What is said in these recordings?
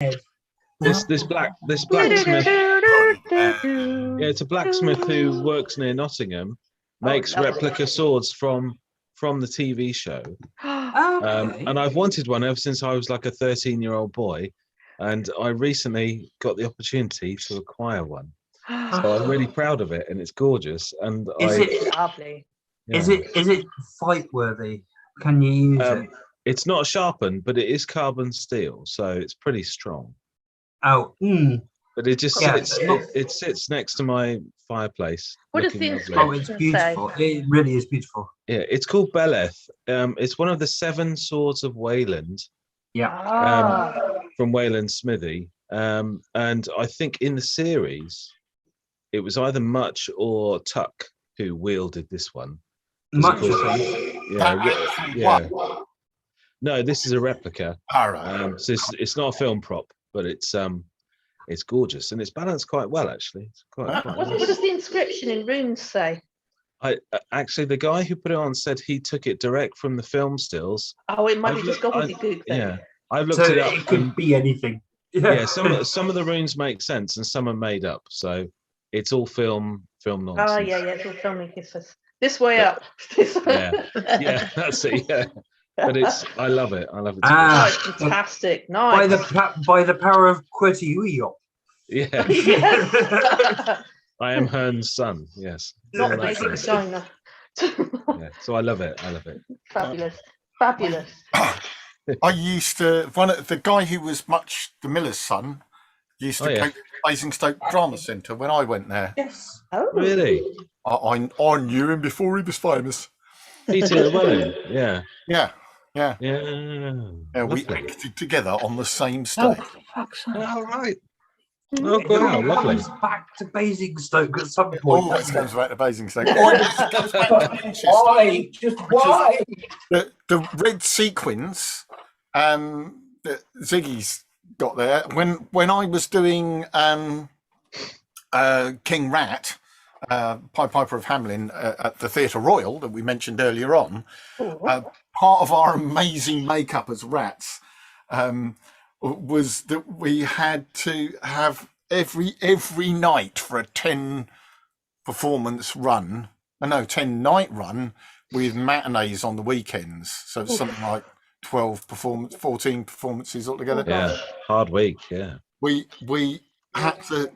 This blacksmith. It's a blacksmith who works near Nottingham, makes replica swords from the TV show. And I've wanted one ever since I was like a 13-year-old boy, and I recently got the opportunity to acquire one. So I'm really proud of it, and it's gorgeous. And it's lovely. Yeah. Is it fight worthy? Can you use it? It's not sharpened, but it is carbon steel, so it's pretty strong. Oh, but it just sits. It sits next to my fireplace. What does the inscription Oh, it's beautiful. Say? It really is beautiful. Yeah, it's called Beleth. It's one of the 7 swords of Wayland. Yeah. From Wayland Smithy. And I think in the series, it was either Much or Tuck who wielded this one. Much. Yeah. No, this is a replica. All right. So it's not a film prop, but it's gorgeous and it's balanced quite well actually. It's quite nice. What does the inscription in runes say? Actually, the guy who put it on said he took it direct from the film stills. Oh, it might be just gobbledygook then. Yeah, I've looked it up. It could be anything. Yeah, some of the runes make sense and some are made up. So it's all film nonsense. Oh yeah, it's all filming kisses. This way up. Yeah, that's it. Yeah. But I love it. I love it. It's fantastic. Nice. By the power of Qwerty Uyop. Yeah. Yes. I am Hearn's son. Yes. Not amazing vagina. Yeah. So I love it. Fabulous. I used to the guy who was Much the Miller's son used to go to Basingstoke Drama Centre when I went there. Yes. Oh. Really? I knew him before he was famous. Peter Llewellyn. Yeah. Yeah. Yeah. We acted together on the same stage. All right. Oh, wow, lovely. Comes back to Basingstoke at some point. Always comes back to Basingstoke. It goes back to Manchester. Why? Just why? The red sequins that Ziggy's got there. When I was doing King Rat, Pied Piper of Hamelin at the Theatre Royal that we mentioned earlier on, part of our amazing makeup as rats was that we had to have every night for a 10 night run with matinees on the weekends. So it's something like 14 performances altogether. Yeah, hard week. Yeah, we had to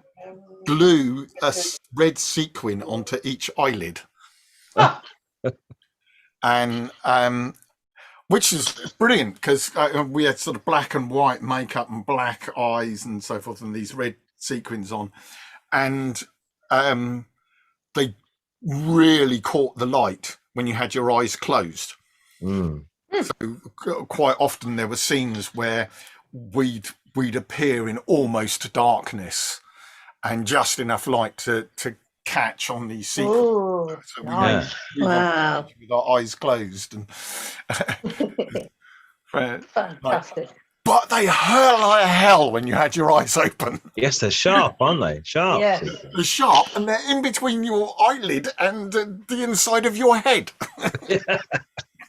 glue a red sequin onto each eyelid, and which is brilliant because we had sort of black and white makeup and black eyes and so forth, and these red sequins on, and they really caught the light when you had your eyes closed. So quite often there were scenes where we'd appear in almost darkness and just enough light to catch on these sequins. Oh, so nice. Wow. With our eyes closed and fantastic. But they hurt like hell when you had your eyes open. Yes, they're sharp, aren't they? Sharp. Yeah. They're sharp, and they're in between your eyelid and the inside of your head.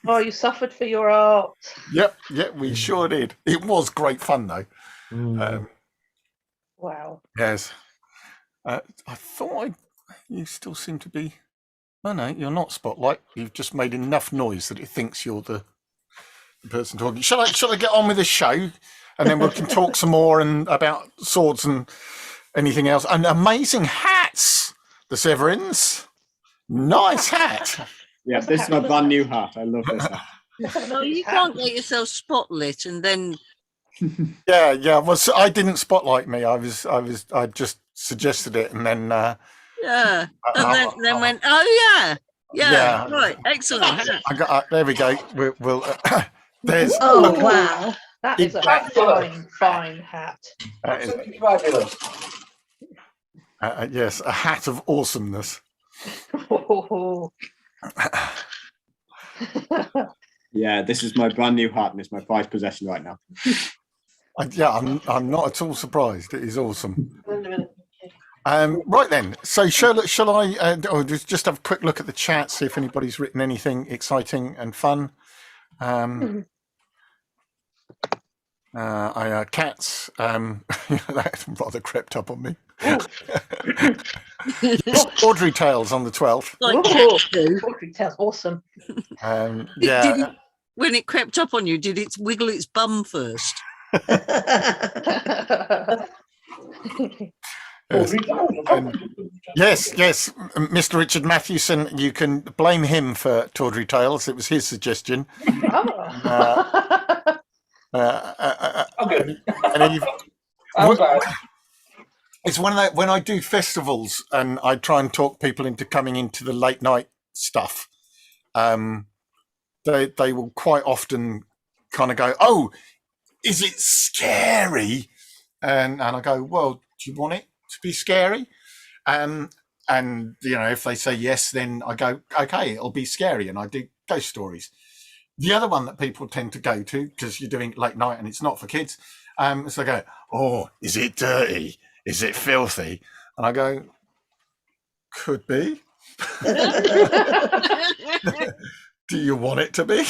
Oh, you suffered for your art. Yep, we sure did. It was great fun, though. Wow. Yes. I thought you still seem to be... No, you're not Spotlight. You've just made enough noise that it thinks you're the person talking. Shall I get on with the show? And then we can talk some more about swords and anything else. And amazing hats, the Severins. Nice hat. Yeah, this is my brand new hat. I love this hat. No, you can't get yourself spotlit and then. Yeah. Well, so I didn't spotlight me. I just suggested it, and then. Yeah, and then went. Oh yeah. Right, excellent. I got. There we go. We'll. There's. Oh wow, that is a fine hat. Yes, a hat of awesomeness. Yeah, this is my brand new hat, and it's my prized possession right now. I'm not at all surprised. It is awesome. Right then. So shall I just have a quick look at the chat, see if anybody's written anything exciting and fun. Cats. That rather crept up on me. Audrey Tales on the 12th. Like cats do. Audrey Tales, awesome. Did Yeah. it, when it crept up on you, did it wiggle its bum first? Yes, Mr. Richard Mathewson, you can blame him for Tawdry Tales. It was his suggestion. It's one of that, when I do festivals and I try and talk people into coming into the late night stuff, they will quite often kind of go, "Oh, is it scary?" And I go, "Well, do you want it to be scary?" And if they say yes, then I go, "Okay, it'll be scary," and I do ghost stories. The other one that people tend to go to, because you're doing late night and it's not for kids, so they go, "Oh, is it dirty? Is it filthy?" And I go, "Could be." Do you want it to be?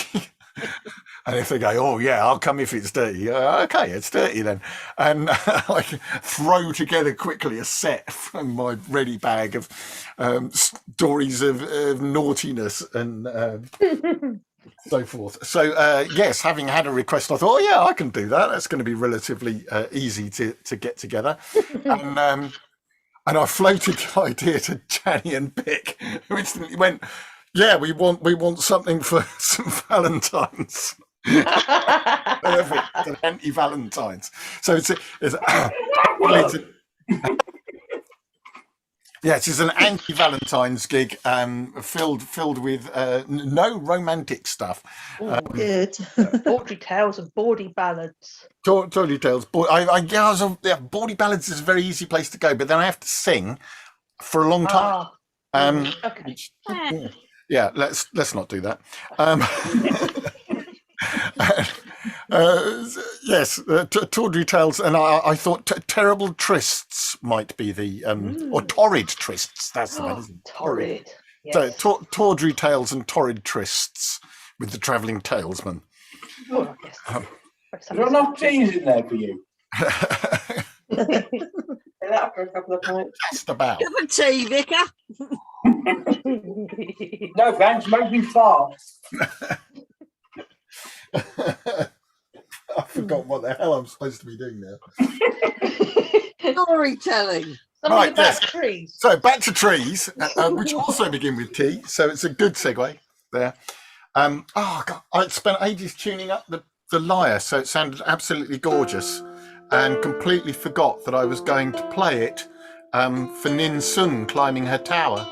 And if they go, "Oh yeah, I'll come if it's dirty," okay, it's dirty then. And I throw together quickly a set from my ready bag of stories of naughtiness and so forth. So yes, having had a request, I thought, "Oh yeah, I can do that. That's going to be relatively easy to get together." And I floated the idea to Janny and Pick, who instantly went, "Yeah, we want something for some Valentines." Perfect, an anti-Valentines. So it's yes, it's an anti-Valentine's gig, filled with no romantic stuff. Good. Bawdy Tales and Bawdy Ballads. Tawdry Tales. Bawdy Ballads is a very easy place to go, but then I have to sing for a long time. Okay. Yeah, let's not do that. Yes, Tawdry Tales, and I thought Terrible Trysts might be the or Torrid Trysts. That's the one, isn't it? Torrid. Yes. So Tawdry Tales and Torrid Trysts with the travelling talesman. Oh, yes. There are enough cheese in there for you. That for a couple of pints. Just about. Have a tea, Vicar. No thanks, make me fart. I forgot what the hell I'm supposed to be doing now. Storytelling. Something about trees. So back to trees, which also begin with T. So it's a good segue there. God, I spent ages tuning up the lyre, so it sounded absolutely gorgeous, and completely forgot that I was going to play it for Nin Sun climbing her tower.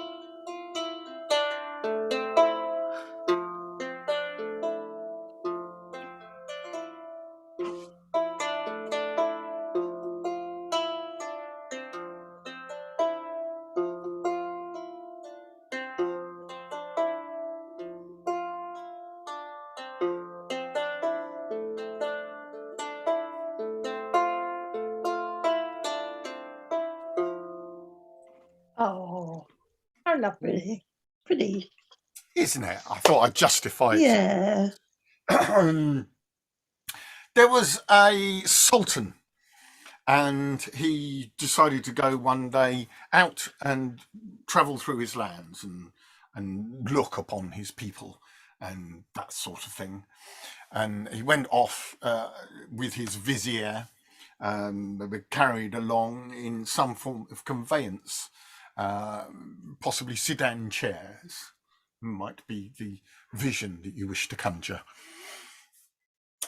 Oh, how lovely. Pretty. Isn't it? I thought I'd justify it. Yeah. There was a sultan, and he decided to go one day out and travel through his lands and look upon his people and that sort of thing. And he went off with his vizier. They were carried along in some form of conveyance, possibly sedan chairs. Might be the vision that you wish to conjure.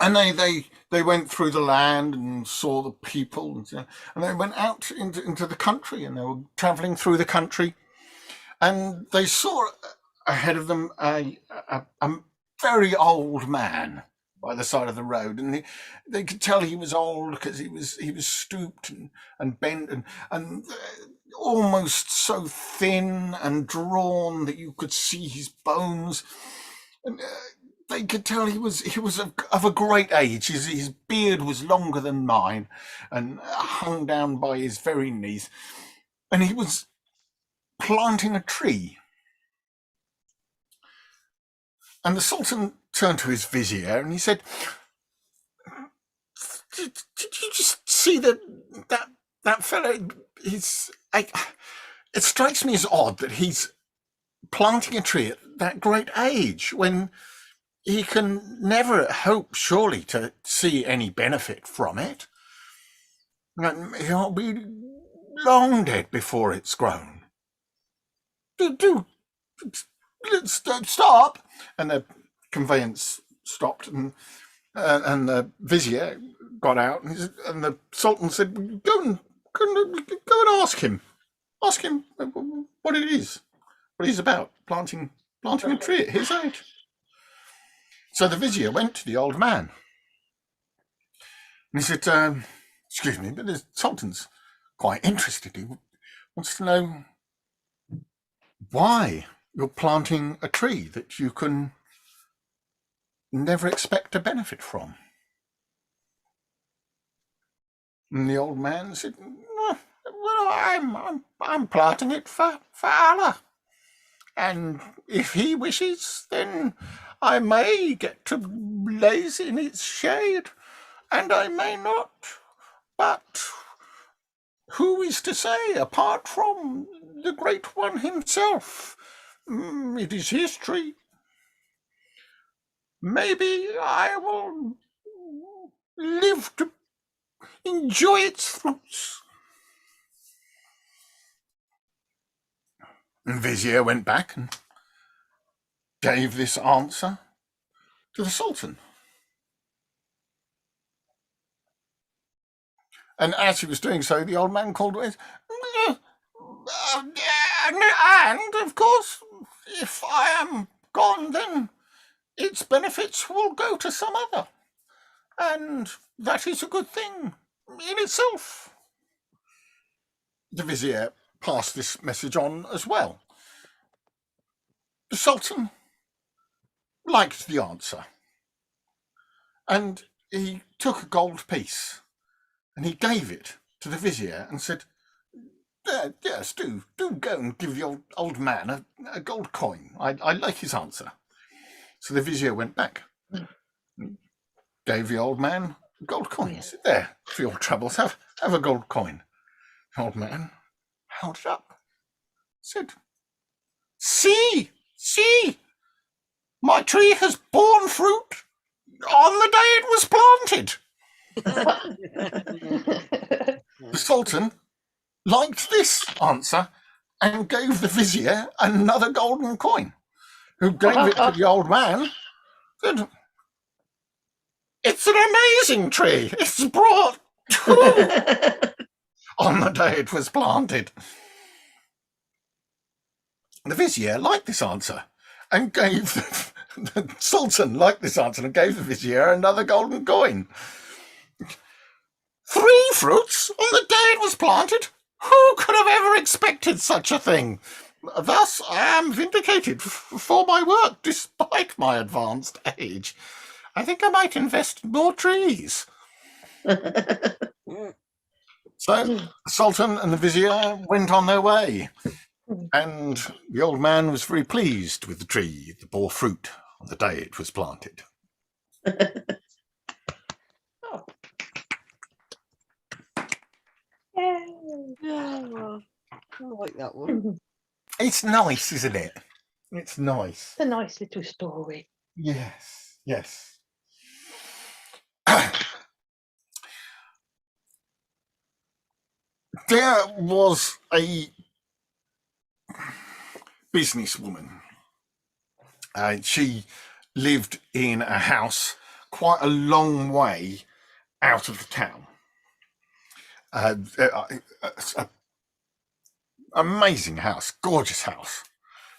And they went through the land and saw the people, and they went out into the country, and they were travelling through the country, and they saw ahead of them a very old man by the side of the road, and they could tell he was old because he was stooped and bent and almost so thin and drawn that you could see his bones, and they could tell he was of a great age. His beard was longer than mine and hung down by his very knees, and he was planting a tree. And the Sultan turned to his vizier and he said, did you just see that fellow? It strikes me as odd that he's planting a tree at that great age when he can never hope, surely, to see any benefit from it. He'll be long dead before it's grown. Let's stop. And the conveyance stopped, and the vizier got out, and the sultan said, "Go and ask him what it is, what he's about, planting a tree at his age." So the vizier went to the old man, and he said, "Excuse me, but the sultan's quite interested. He wants to know why you're planting a tree that you can never expect to benefit from." And the old man said, "Well, I'm planting it for Allah, and if he wishes, then I may get to blaze in its shade, and I may not. But who is to say, apart from the Great One himself? It is his tree. Maybe I will live to enjoy its fruits." And Vizier went back and gave this answer to the Sultan. And as he was doing so, the old man called away, "And, of course, if I am gone, then its benefits will go to some other. And that is a good thing in itself." The Vizier passed this message on as well. The Sultan liked the answer, and he took a gold piece and he gave it to the Vizier and said, "Yes, do go and give the old man a gold coin. I like his answer." So the Vizier went back, gave the old man a gold coin. He said, "There, for your troubles, have a gold coin." The old man held it up, said, See, my tree has borne fruit on the day it was planted." The Sultan liked this answer and gave the Vizier another golden coin, who gave it to the old man, said, "It's an amazing tree. It's brought on the day it was planted." The Vizier liked this answer and gave the Sultan liked this answer and gave the Vizier another golden coin. 3 fruits on the day it was planted? Who could have ever expected such a thing? Thus I am vindicated for my work, despite my advanced age. I think I might invest in more trees. So the Sultan and the Vizier went on their way, and the old man was very pleased with the tree that bore fruit on the day it was planted. Oh, I like that one. It's nice, isn't it? It's nice. It's a nice little story. Yes, yes. There was a businesswoman. She lived in a house quite a long way out of the town. Amazing house, gorgeous house,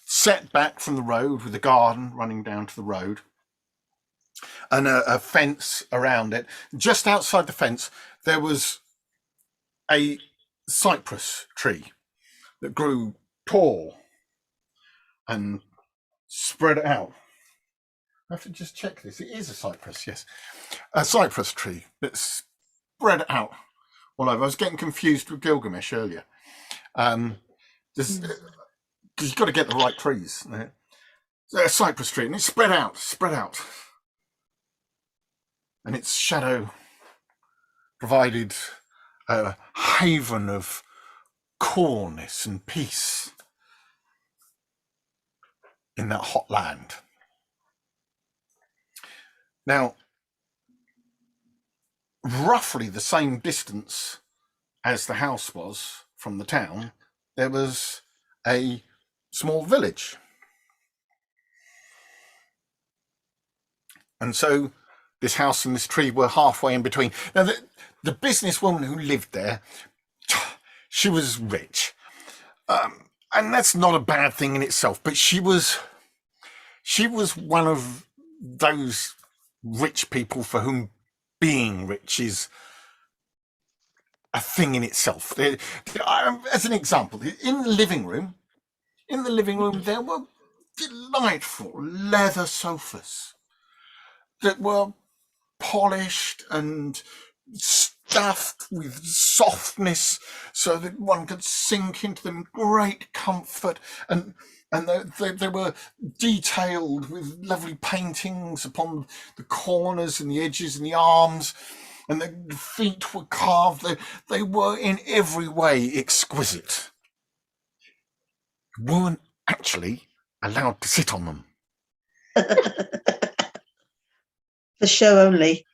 set back from the road with a garden running down to the road, and a fence around it. Just outside the fence, there was a cypress tree that grew tall and spread out. I have to just check this. It is a cypress, yes. A cypress tree that spread out all over. I was getting confused with Gilgamesh earlier. Because you've got to get the right trees. A cypress tree, and it spread out. And its shadow provided a haven of coolness and peace in that hot land. Now, roughly the same distance as the house was from the town, there was a small village. And so this house and this tree were halfway in between. Now, the businesswoman who lived there, she was rich. And that's not a bad thing in itself, but she was one of those rich people for whom being rich is a thing in itself. As an example, in the living room, there were delightful leather sofas that were polished and stuffed with softness so that one could sink into them in great comfort, and they were detailed with lovely paintings upon the corners and the edges and the arms, and the feet were carved. They were in every way exquisite. You weren't actually allowed to sit on them. For show only.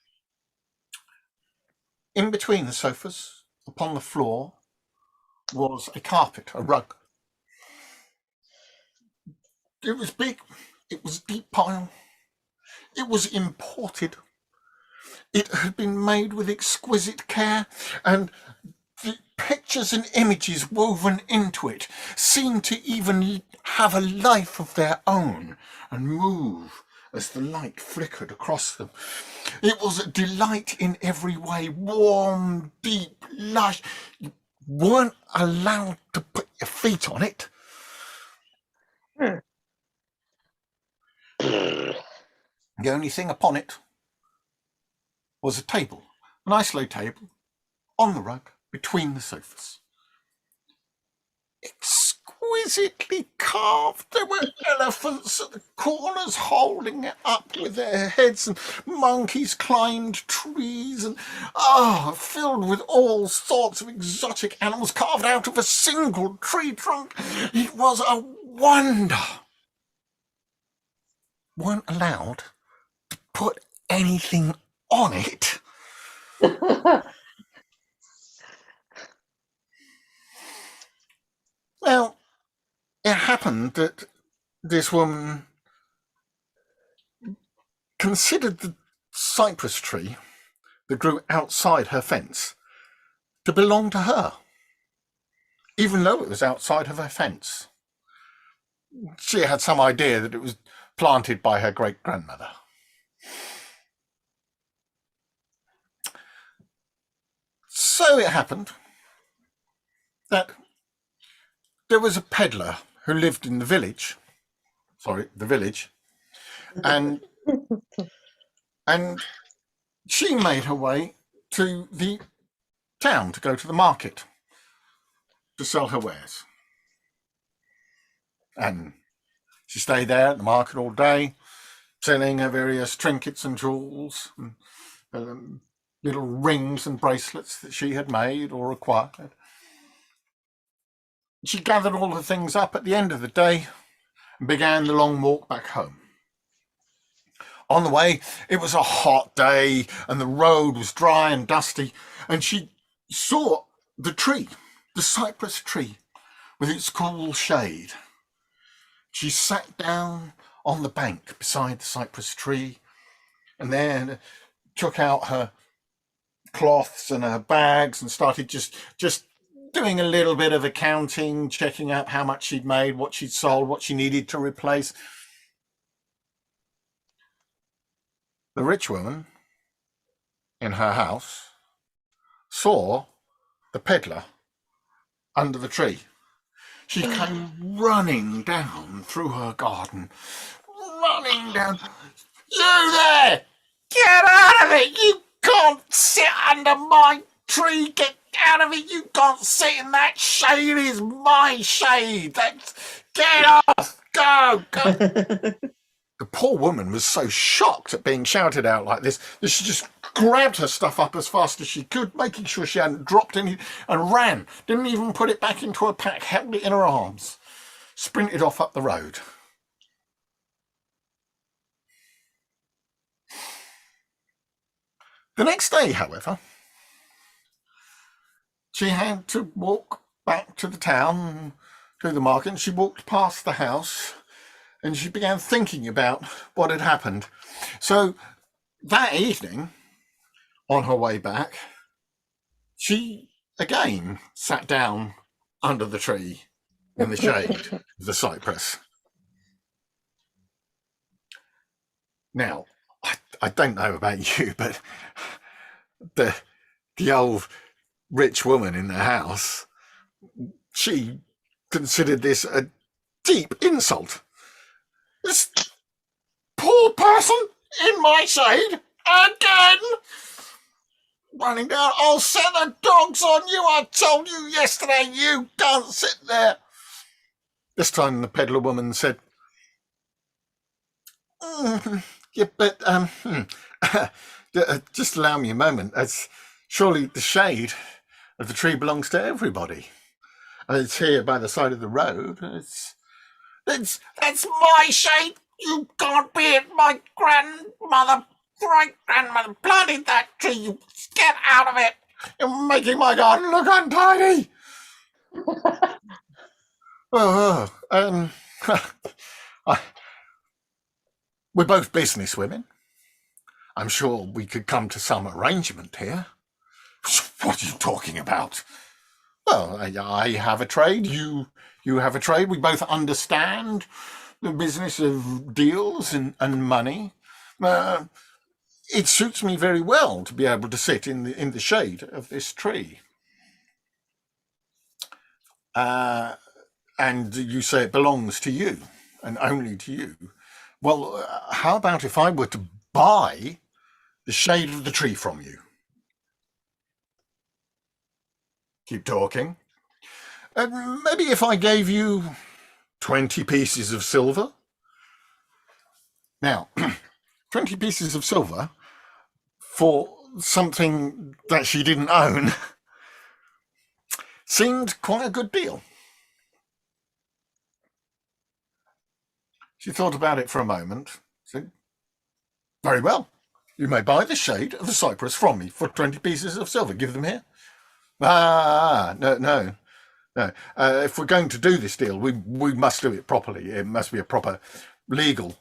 In between the sofas, upon the floor, was a carpet, a rug. It was big, it was deep pile, it was imported. It had been made with exquisite care, and the pictures and images woven into it seemed to even have a life of their own and move as the light flickered across them. It was a delight in every way, warm, deep, lush. You weren't allowed to put your feet on it. The only thing upon it was a table, a nice low table, on the rug, between the sofas. Exquisitely carved. There were elephants at the corners holding it up with their heads, and monkeys climbed trees, and filled with all sorts of exotic animals carved out of a single tree trunk. It was a wonder. Weren't allowed to put anything on it. Well, it happened that this woman considered the cypress tree that grew outside her fence to belong to her, even though it was outside of her fence. She had some idea that it was planted by her great-grandmother. So it happened that there was a peddler who lived in the village, and she made her way to the town to go to the market to sell her wares. And she stayed there at the market all day, selling her various trinkets and jewels, and little rings and bracelets that she had made or acquired. She gathered all the things up at the end of the day and began the long walk back home. On the way, it was a hot day and the road was dry and dusty, and she saw the tree, the cypress tree, with its cool shade. She sat down on the bank beside the cypress tree and then took out her cloths and her bags and started just doing a little bit of accounting, checking out how much she'd made, what she'd sold, what she needed to replace. The rich woman in her house saw the peddler under the tree. She came running down through her garden, running down. You there! Get out of it! You can't sit under my tree! Get out of it! You can't sit in that shade! It's my shade! Get off! Go! the poor woman was so shocked at being shouted out like this that she just grabbed her stuff up as fast as she could, making sure she hadn't dropped any, and ran. Didn't even put it back into her pack, held it in her arms, sprinted off up the road. The next day, however, she had to walk back to the town, to the market, and she walked past the house and she began thinking about what had happened. So that evening, on her way back, she again sat down under the tree in the shade of the cypress. Now, I don't know about you, but the old rich woman in the house, she considered this a deep insult. This poor person in my shade again, running down. I'll set the dogs on you. I told you yesterday you can't sit there. This time the peddler woman said, yeah, but just allow me a moment. Surely the shade of the tree belongs to everybody. It's here by the side of the road. That's my shade. You can't be it. My great-grandmother planted that tree. You get out of it. You're making my garden look untidy. We're both business women. I'm sure we could come to some arrangement here. What are you talking about? Well, I have a trade. You have a trade. We both understand the business of deals and money. It suits me very well to be able to sit in the shade of this tree. And you say it belongs to you and only to you. Well, how about if I were to buy the shade of the tree from you? Keep talking. Maybe if I gave you 20 pieces of silver. Now, 20 pieces of silver for something that she didn't own seemed quite a good deal. She thought about it for a moment, said, very well, you may buy the shade of the cypress from me for 20 pieces of silver. Give them here. No. If we're going to do this deal, we must do it properly. It must be a proper legal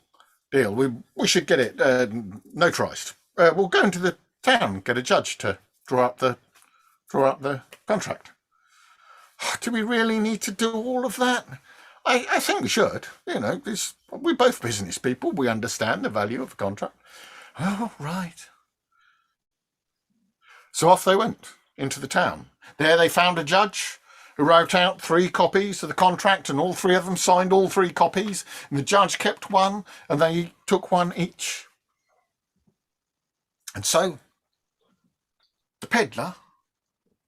deal. We should get it notarized. We'll go into the town, get a judge to draw up the contract. Do we really need to do all of that? I think we should. You know, we're both business people. We understand the value of a contract. Oh, right. So off they went into the town. There they found a judge who wrote out 3 copies of the contract, and all 3 of them signed all 3 copies, and the judge kept one, and they took one each. And so the peddler,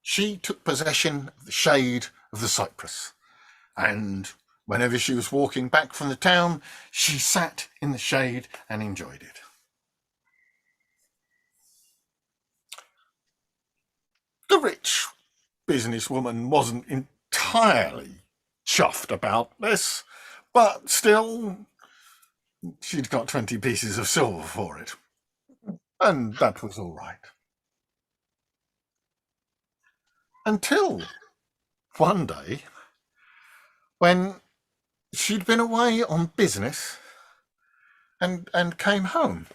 she took possession of the shade of the cypress, and whenever she was walking back from the town, she sat in the shade and enjoyed it. The rich businesswoman wasn't entirely chuffed about this, but still, she'd got 20 pieces of silver for it, and that was all right. Until one day, when she'd been away on business and came home.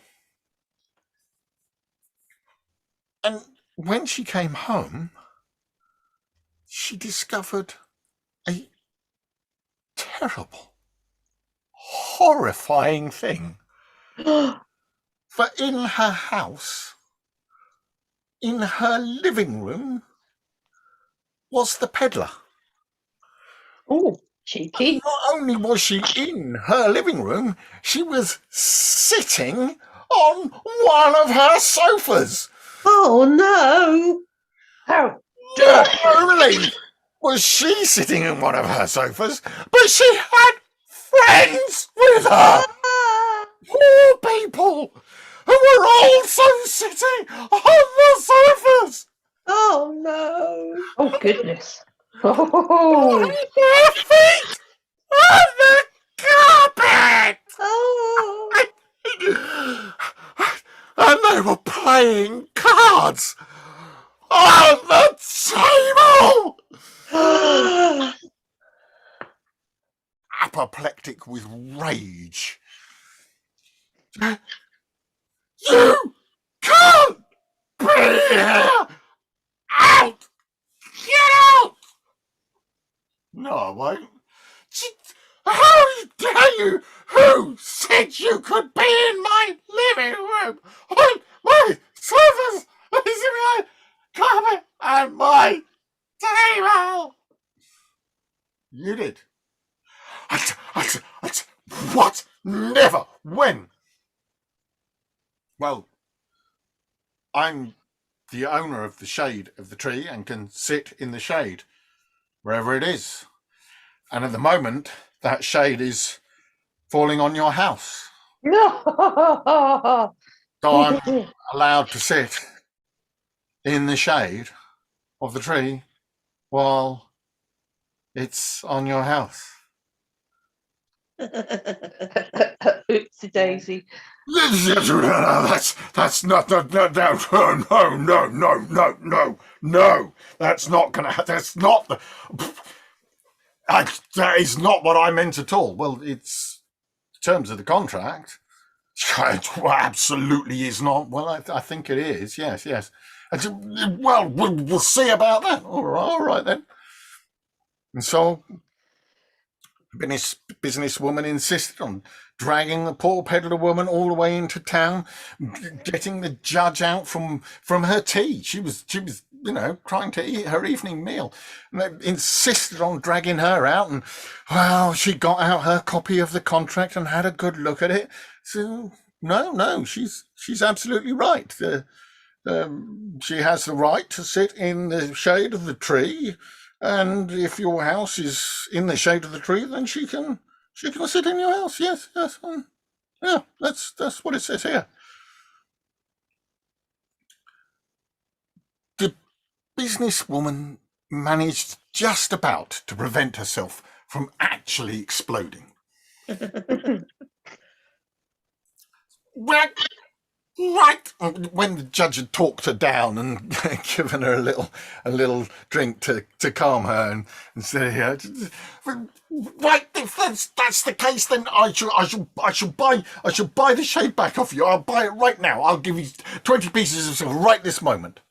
And when she came home, she discovered a terrible, horrifying thing. For in her house, in her living room, was the peddler. Oh, cheeky. And not only was she in her living room, she was sitting on one of her sofas. Oh no! How Not only was she sitting in one of her sofas, but she had friends with her. poor people who were also sitting on the sofas. Oh no. Oh goodness. Oh. Their feet on the carpet. Oh. And they were playing cards on the table. Apoplectic with rage. You can't be here! Out! Get out! No, I won't. How dare you? Who said you could be in my living room? On my sofas, my carpet, and my table? You did. What? Never. When? Well, I'm the owner of the shade of the tree and can sit in the shade wherever it is. And at the moment, that shade is falling on your house. No. So I'm allowed to sit in the shade of the tree while it's on your house. Oopsie daisy. That's not no. That's not gonna. That's not the. That is not what I meant at all. Well, it's terms of the contract. It absolutely is not. Well, I think it is. Yes. Well, we'll see about that. All right then. And so, the businesswoman insisted on dragging the poor peddler woman all the way into town, getting the judge out from her tea. She was, trying to eat her evening meal. And they insisted on dragging her out. And, well, she got out her copy of the contract and had a good look at it. So, no, she's absolutely right. She has the right to sit in the shade of the tree. And if your house is in the shade of the tree, then she can sit in your house. Yes. Yeah, that's what it says here. The businesswoman managed just about to prevent herself from actually exploding. Right when the judge had talked her down and given her a little drink to calm her and say, right, if that's the case, then I shall buy the shade back off you. I'll buy it right now. I'll give you 20 pieces of silver right this moment.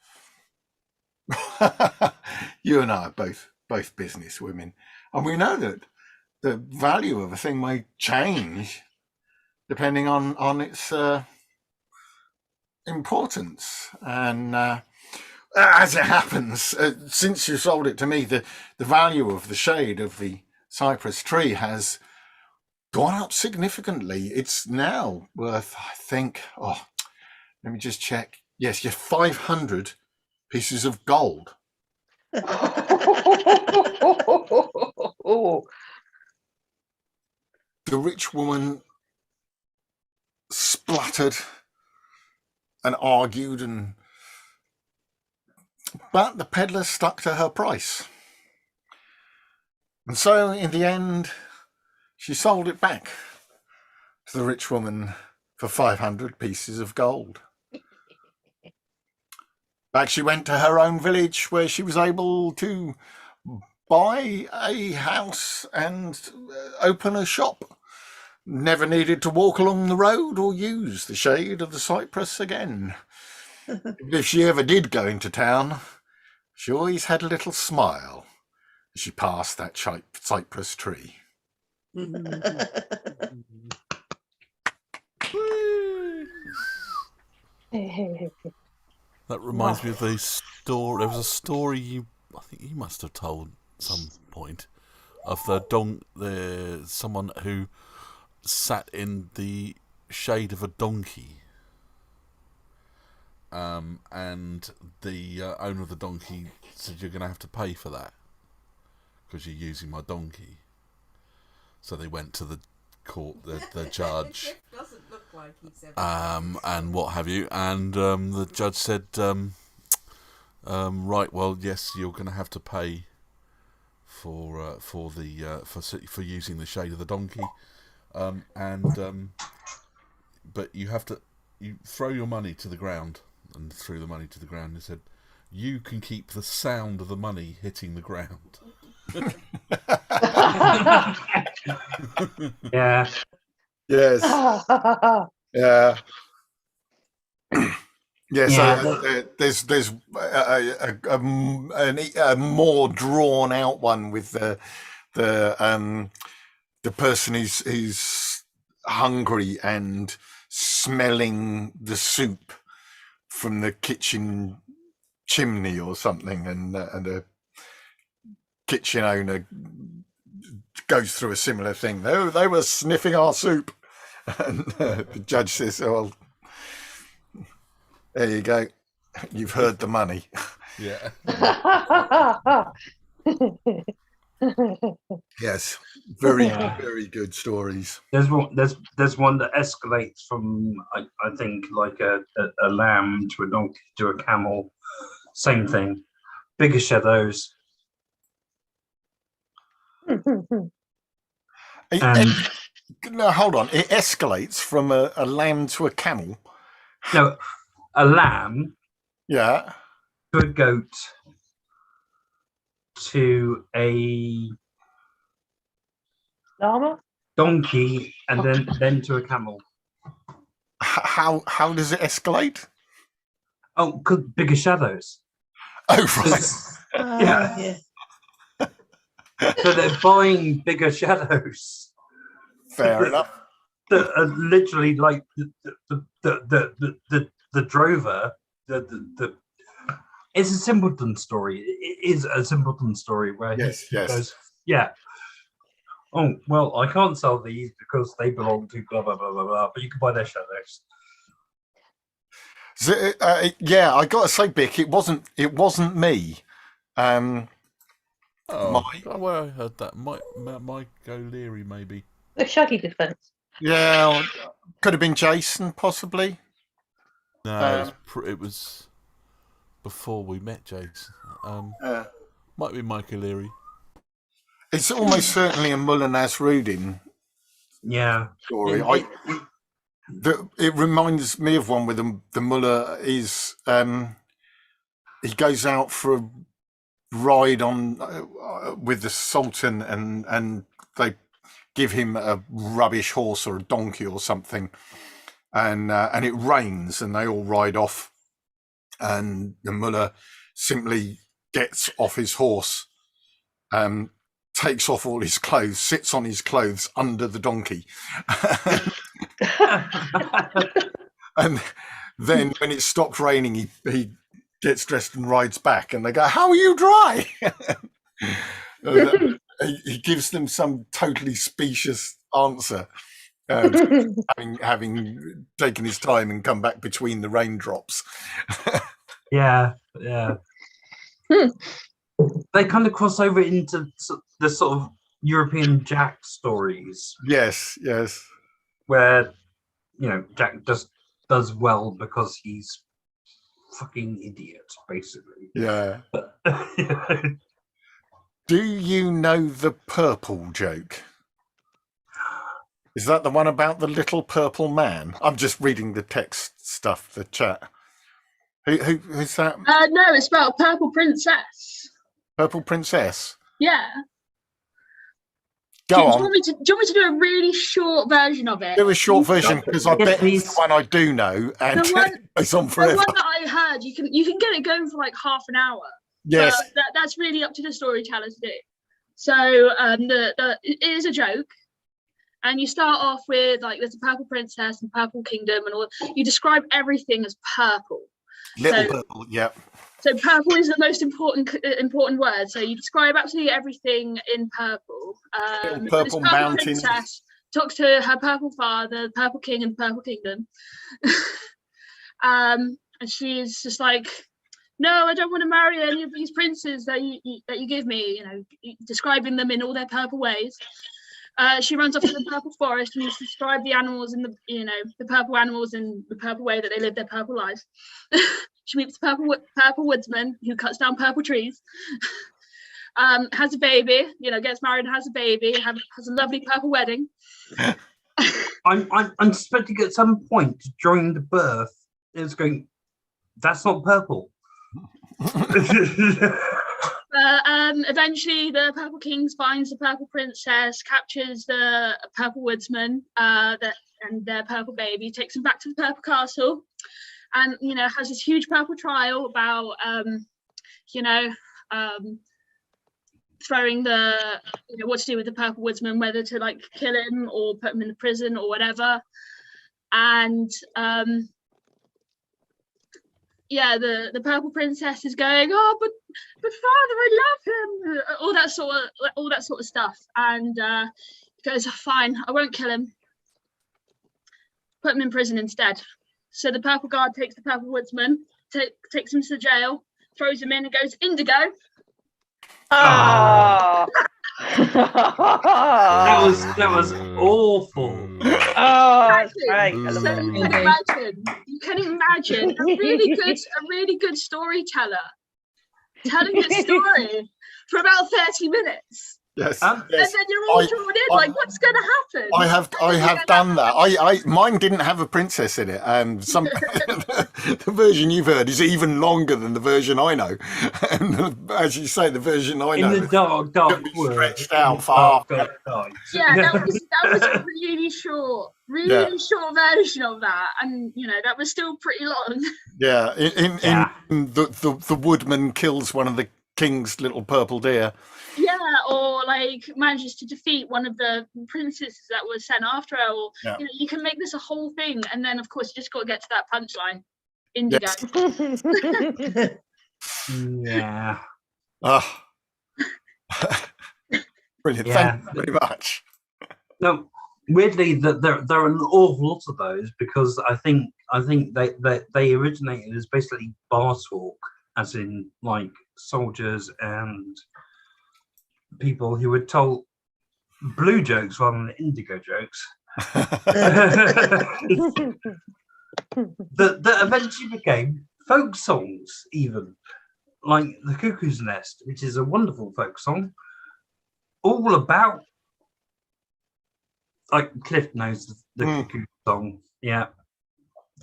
You and I are both business women, and we know that the value of a thing may change depending on its importance. And as it happens, since you sold it to me, the value of the shade of the cypress tree has gone up significantly. It's now worth, I think, let me just check. Yes, 500 pieces of gold. The rich woman spluttered and argued, but the peddler stuck to her price. And so in the end, she sold it back to the rich woman for 500 pieces of gold. Back she went to her own village, where she was able to buy a house and open a shop. Never needed to walk along the road or use the shade of the cypress again. If she ever did go into town, she always had a little smile as she passed that cypress tree. That reminds me of the story. There was a story I think you must have told at some point of someone who sat in the shade of a donkey, and the owner of the donkey said, "You're going to have to pay for that because you're using my donkey." So they went to the court, the judge. Doesn't look and what have you. And the judge said, right, well, yes, you're going to have to pay for using the shade of the donkey, but you throw your money to the ground, and threw the money to the ground and said, you can keep the sound of the money hitting the ground. Yeah. Yes. Yeah. Yes. Yeah. There's a more drawn out one with the person who's hungry and smelling the soup from the kitchen chimney or something, and a kitchen owner goes through a similar thing. They were sniffing our soup, and the judge says, "Oh, well, there you go. You've heard the money." Yeah. Yes, very good stories. There's one that escalates from I think like a lamb to a donkey to a camel. Same thing. Bigger shadows. And No, hold on. It escalates from a lamb to a camel. no, a lamb Yeah. to a goat to a Llama? donkey, and then to a camel. How does it escalate? Oh, bigger shadows. Oh, right. Yeah. So they're buying bigger shadows. Fair enough. That are literally like the drover. It's a simpleton story. It is a simpleton story where he goes, yeah. Oh well, I can't sell these because they belong to blah blah blah blah blah. But you can buy their shadows. So, yeah, I got to say, Bick, it wasn't me. Where I heard that, Mike O'Leary, maybe. The Shaggy defence. Yeah, could have been Jason, possibly. No, it was before we met Jason. Might be Mike O'Leary. It's almost certainly a Mullah Nasruddin story. It reminds me of one where the Mullah is he goes out for a ride on with the Sultan, and they give him a rubbish horse or a donkey or something, and it rains, and they all ride off, and the Mullah simply gets off his horse, takes off all his clothes, sits on his clothes under the donkey. And then when it stopped raining, he gets dressed and rides back, and they go, "How are you dry?" He gives them some totally specious answer, having taken his time and come back between the raindrops. Yeah. They kind of cross over into the sort of European Jack stories. Yes. Where, Jack just does well because he's fucking idiot, basically. Yeah. Do you know the purple joke? Is that the one about the little purple man? I'm just reading the text stuff, the chat. Who's that? No, it's about a purple princess. Purple princess? Yeah. Go on. Do you want me to do a really short version of it? Do a short version, because I bet it's the one I do know, and it's on forever. The one that I heard, you can get it going for like half an hour. Yes. But that's really up to the storyteller to do. So it is a joke, and you start off with like there's a purple princess and purple kingdom, and all. You describe everything as purple. Purple, yep. So purple is the most important word. So you describe absolutely everything in purple. Purple mountain. Princess talks to her purple father, the purple king, and purple kingdom. And she's just like, "No, I don't want to marry any of these princes that you give me." Describing them in all their purple ways. She runs off to the purple forest and needs to describe the animals in the purple animals in the purple way that they live their purple lives. She meets the purple woodsman who cuts down purple trees. Has a baby, gets married and has a baby, has a lovely purple wedding. I'm suspecting at some point during the birth, it's going, that's not purple. Eventually, the Purple King finds the Purple Princess, captures the Purple Woodsman and their purple baby, takes them back to the Purple Castle, and has this huge purple trial about throwing what to do with the Purple Woodsman, whether to kill him or put him in the prison or whatever. And the Purple Princess is going, oh, but father, I love him, all that sort of stuff. And he goes, fine, I won't kill him, put him in prison instead. So the Purple Guard takes the Purple Woodsman, takes him to the jail, throws him in and goes, Indigo. Oh. that was awful. Oh, that's great. So you can imagine a really good storyteller telling this story for about 30 minutes. Yes, and then you're all drawn in, what's going to happen? I have done that. Mine didn't have a princess in it. The version you've heard is even longer than the version I know. And as you say, the version I know in the dark stretched out far. Yeah, that was a really short version of that, and that was still pretty long. Yeah, in the woodman kills one of the king's little purple deer. Yeah, or manages to defeat one of the princesses that was sent after her, or you can make this a whole thing, and then of course you just got to get to that punchline. Indigo. Yes. Yeah. Oh. Brilliant. Yeah. Thank you very much. No, weirdly, there are an awful lot of those, because I think they originated as basically bar talk, as in soldiers and people who were told blue jokes rather than indigo jokes. that eventually became folk songs, even like the Cuckoo's Nest, which is a wonderful folk song, all about, Cliff knows the Cuckoo song. Yeah,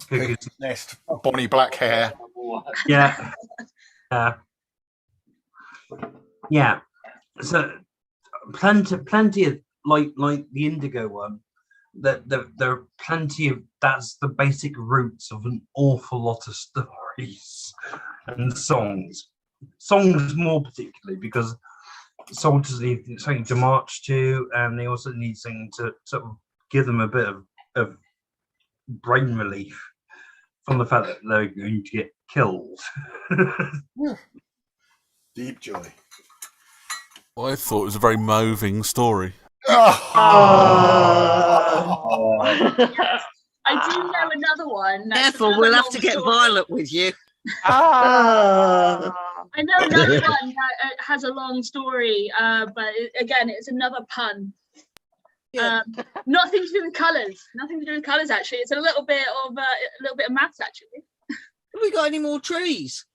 Cuckoo's Nest, bonny black hair. Yeah. Yeah. So plenty of like the Indigo one. That there are plenty of, that's the basic roots of an awful lot of stories and songs more particularly, because soldiers need something to march to, and they also need something to sort of give them a bit of brain relief from the fact that they're going to get killed. Deep joy. I thought it was a very moving story. I do know another one. Therefore, we'll have to get Violet with you. I know another one that has a long story, but again, it's another pun. Nothing to do with colours. Nothing to do with colours. Actually, it's a little bit of maths. Actually, have we got any more trees?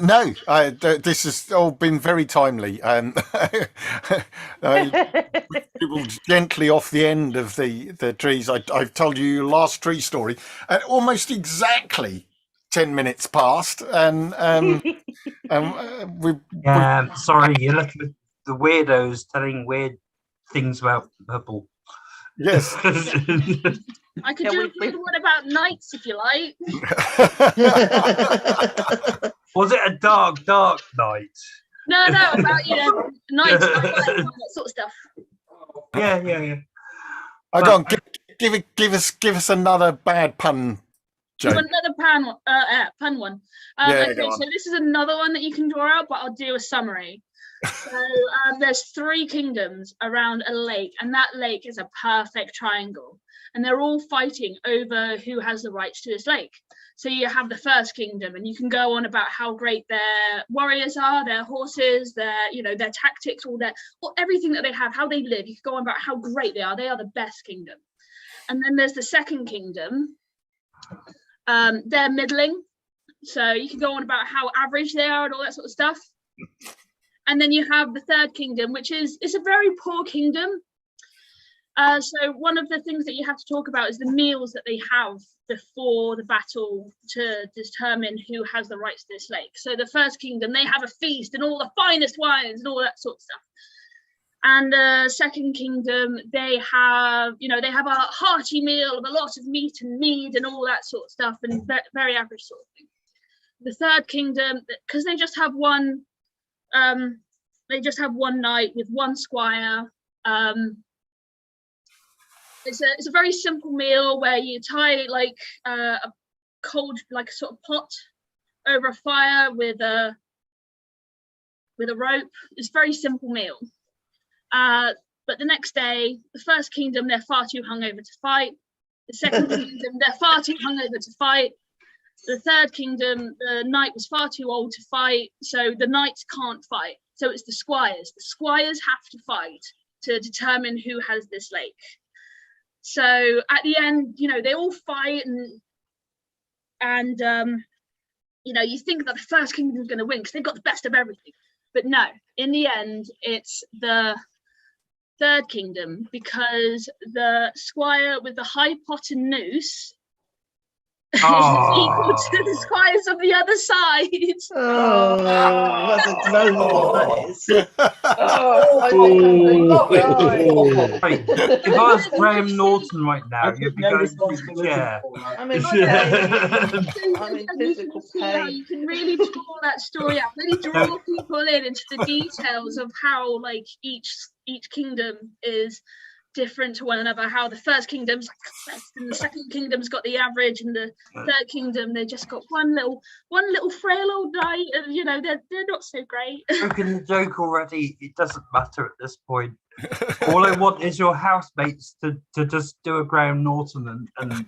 No, this has all been very timely. People gently off the end of the trees. I've told you your last tree story, almost exactly 10 minutes past, and sorry, you're left with the weirdos telling weird things about purple. Yes. I could do a good one about knights if you like. Was it a dark night? No, about knights, that sort of stuff. Yeah. Go on, give us another bad pun. Another pun one. Okay, so this is another one that you can draw out, but I'll do a summary. So there's 3 kingdoms around a lake, and that lake is a perfect triangle, and they're all fighting over who has the rights to this lake. So you have the first kingdom, and you can go on about how great their warriors are, their horses, their their tactics, everything that they have, how they live. You can go on about how great they are. They are the best kingdom. And then there's the second kingdom. They're middling, so you can go on about how average they are and all that sort of stuff. And then you have the third kingdom, which is a very poor kingdom. So one of the things that you have to talk about is the meals that they have before the battle to determine who has the rights to this lake. So the first kingdom, they have a feast and all the finest wines and all that sort of stuff. And second kingdom, they have a hearty meal of a lot of meat and mead and all that sort of stuff, and very average sort of thing. The third kingdom, because they just have one knight with one squire. It's a very simple meal where you tie like a cold, like a sort of pot over a fire with a rope. It's a very simple meal. But the next day, the first kingdom, they're far too hungover to fight. The second kingdom, they're far too hungover to fight. The third kingdom, the knight was far too old to fight, so the knights can't fight. So it's the squires. The squires have to fight to determine who has this lake. So at the end, they all fight, and you think that the first kingdom is going to win because they've got the best of everything. But no, in the end, it's the third kingdom, because the squire with the high pot and noose is equal to the squires of the other side. That's exactly what that is. If I was Graham Norton right now, you'd be going through the chair. I'm in physical pain. You can really draw that story out, really draw people into the details of how each kingdom is different to one another, how the first kingdom's like the best and the second kingdom's got the average, and the third kingdom they just got one little frail old knight, and they're not so great. Joking the joke already, it doesn't matter at this point. All I want is your housemates to just do a Graham Norton and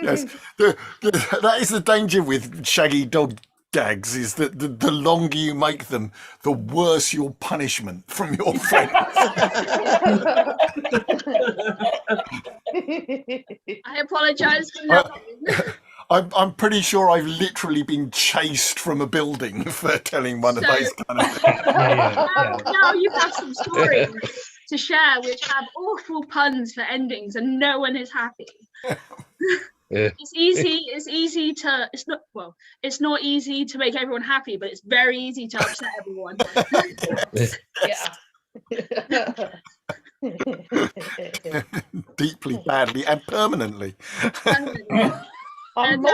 Yes, that is the danger with shaggy dog dags, is that the longer you make them, the worse your punishment from your friends. I apologize for nothing. I'm pretty sure I've literally been chased from a building for telling one of those kind of things. Now you have some stories to share which have awful puns for endings and no one is happy. Yeah. It's not easy to make everyone happy, but it's very easy to upset everyone. Deeply, badly, and permanently. And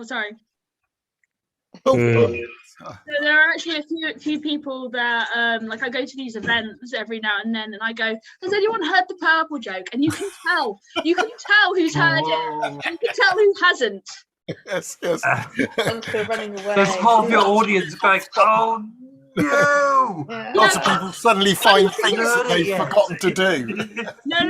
sorry. So there are actually a few people that I go to these events every now and then, and I go, has anyone heard the purple joke? And you can tell who's heard it. You can tell who hasn't. Yes. They're running away. There's half your audience going, oh no! Lots of people suddenly find things that they've forgotten to do. No.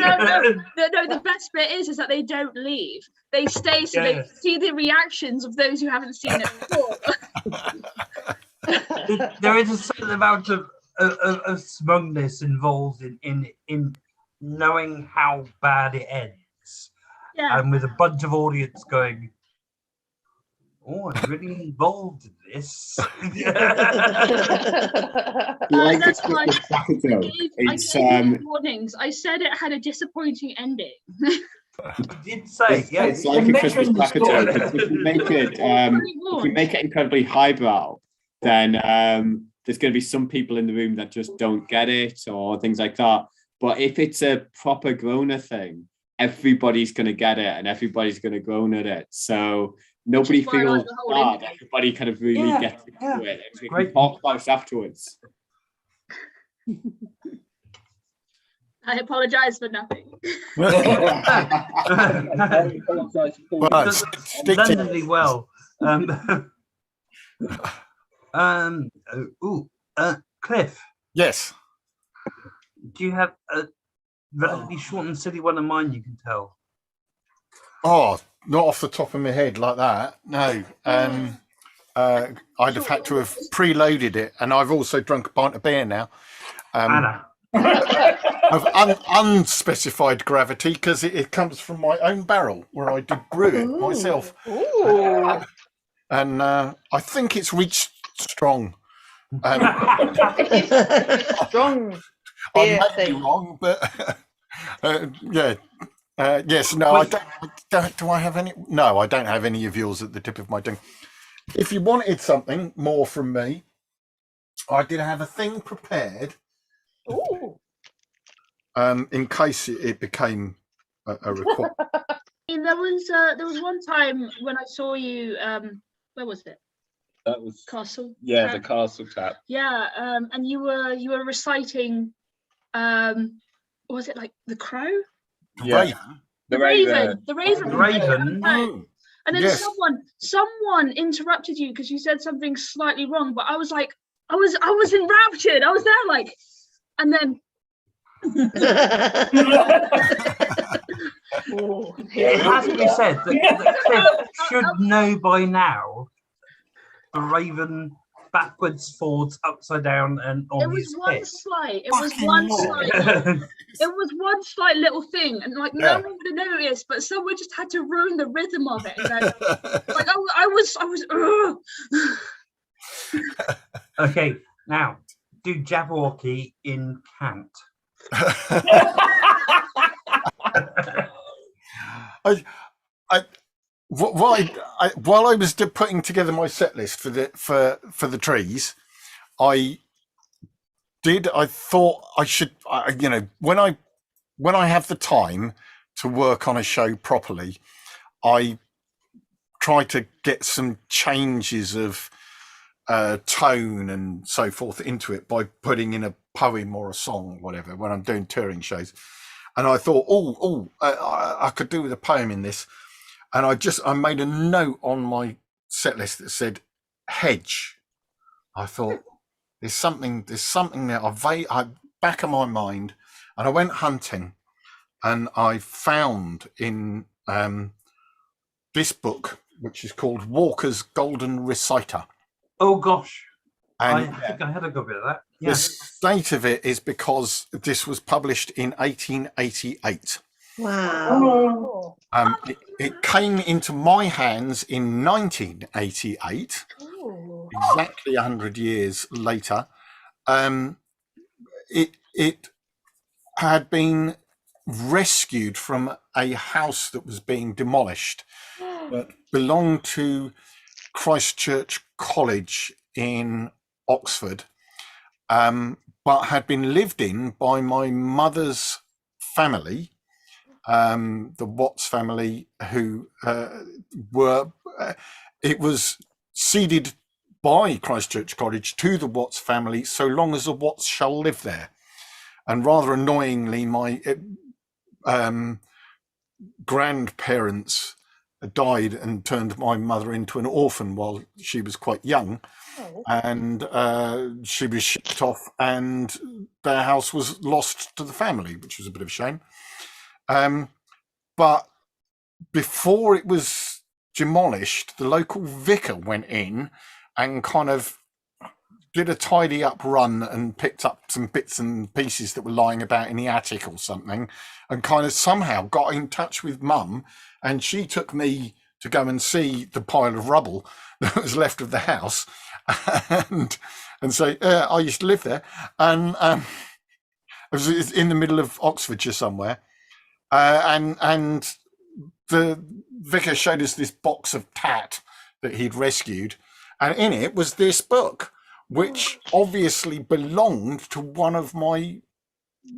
The best bit is that they don't leave. They stay so they see the reactions of those who haven't seen it before. There is a certain amount of smugness involved in knowing how bad it ends, and with a bunch of audience going, "Oh, I'm really involved in this." That's why I gave warnings. I said it had a disappointing ending. You did say, it's like a Christmas Packaging. If you make it incredibly highbrow, then there's going to be some people in the room that just don't get it or things like that. But if it's a proper groaner thing, everybody's going to get it and everybody's going to groan at it. So nobody feels bad. Everybody kind of really gets into it. We can talk about it afterwards. I apologise for nothing. Splendidly well. Um, Cliff, Yes. do you have a relatively short and silly one of mine you can tell? Oh, not off the top of my head like that. No. I'd have had to have preloaded it, and I've also drunk a pint of beer now. Anna. Of unspecified gravity, because it comes from my own barrel where I did brew it myself. Ooh. And I think it's reached strong. Strong I beer may be thing. wrong, but yeah. Yes, no, I don't. Do I have any? No, I don't have any of yours at the tip of my tongue. If you wanted something more from me, I did have a thing prepared. Ooh. In case it became a requirement. There was one time when I saw you. Where was it? That was Castle. the castle tap. Yeah, and you were reciting. Was it like the crow? Yeah. The raven. The Raven. Oh, And then yes. someone interrupted you because you said something slightly wrong. But I was like, I was enraptured. I was there like, and then. It has to be said that Cliff should know by now the raven backwards, forwards, upside down, and on his head. It was one slight little thing, and like no one would have noticed, but someone just had to ruin the rhythm of it. Like I was. Okay, now do Jabberwocky in cant. While I was putting together my set list for the trees, I thought I should, when I have the time to work on a show properly, I try to get some changes of tone and so forth into it by putting in a poem or a song, whatever, when I'm doing touring shows. And I thought, I could do with a poem in this. And I made a note on my set list that said hedge. I thought there's something there. I back of my mind, and I went hunting, and I found in this book, which is called Walker's Golden Reciter. Oh gosh, and I think I had a good bit of that. The state of it is because this was published in 1888. Wow. It came into my hands in 1988, exactly 100 years later. It had been rescued from a house that was being demolished that belonged to Christchurch College in Oxford, but had been lived in by my mother's family, the Watts family, who it was ceded by Christchurch College to the Watts family so long as the Watts shall live there. And rather annoyingly, my grandparents died and turned my mother into an orphan while she was quite young. And she was shipped off, and their house was lost to the family, which was a bit of a shame. But before it was demolished, the local vicar went in and kind of did a tidy up run and picked up some bits and pieces that were lying about in the attic or something, and kind of somehow got in touch with Mum, and she took me to go and see the pile of rubble that was left of the house, and say, I used to live there, and it was in the middle of Oxfordshire somewhere, and the vicar showed us this box of tat that he'd rescued, and in it was this book, which obviously belonged to one of my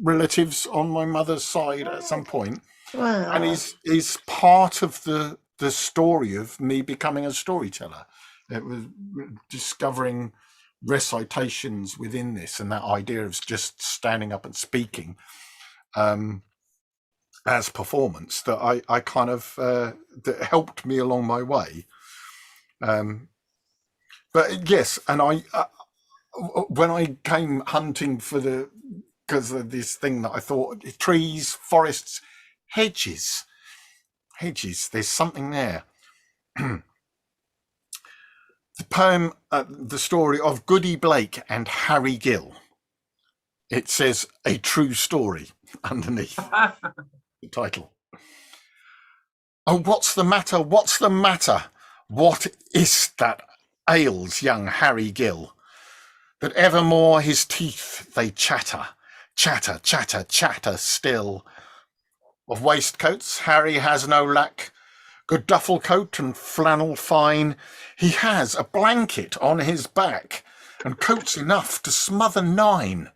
relatives on my mother's side at some point. Wow. And is part of the story of me becoming a storyteller. It was discovering recitations within this, and that idea of just standing up and speaking as performance that I kind of that helped me along my way. But yes, and I when I came hunting for because of this thing that I thought trees, forests, hedges, there's something there. The poem, the story of Goody Blake and Harry Gill. It says a true story underneath the title. Oh, what's the matter? What's the matter? What is that ails young Harry Gill? That evermore his teeth they chatter, chatter, chatter, chatter still. Of waistcoats Harry has no lack, good duffel coat and flannel fine. He has a blanket on his back, and coats enough to smother 9.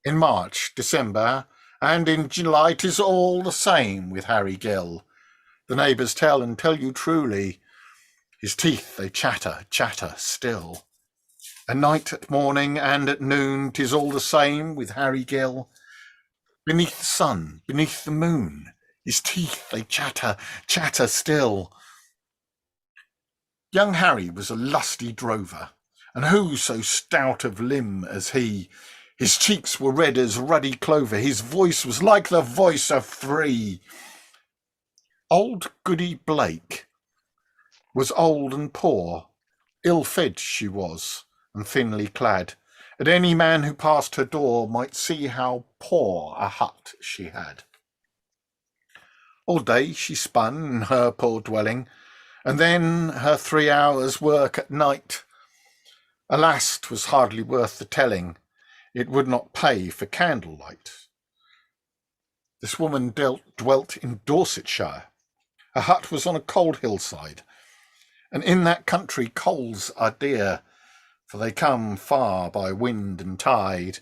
In March, December, and in July 'tis all the same with Harry Gill. The neighbours tell and tell you truly, his teeth they chatter, chatter still. At night, at morning, and at noon, 'tis all the same with Harry Gill. Beneath the sun, beneath the moon, his teeth they chatter, chatter still. Young Harry was a lusty drover, and who so stout of limb as he? His cheeks were red as ruddy clover, his voice was like the voice of 3. Old Goody Blake was old and poor, ill-fed she was, and thinly clad, and any man who passed her door might see how poor a hut she had. All day she spun in her poor dwelling, and then her 3 hours' work at night. Alas, 'twas hardly worth the telling, it would not pay for candlelight. This woman dwelt in Dorsetshire. Her hut was on a cold hillside, and in that country coals are dear, for they come far by wind and tide.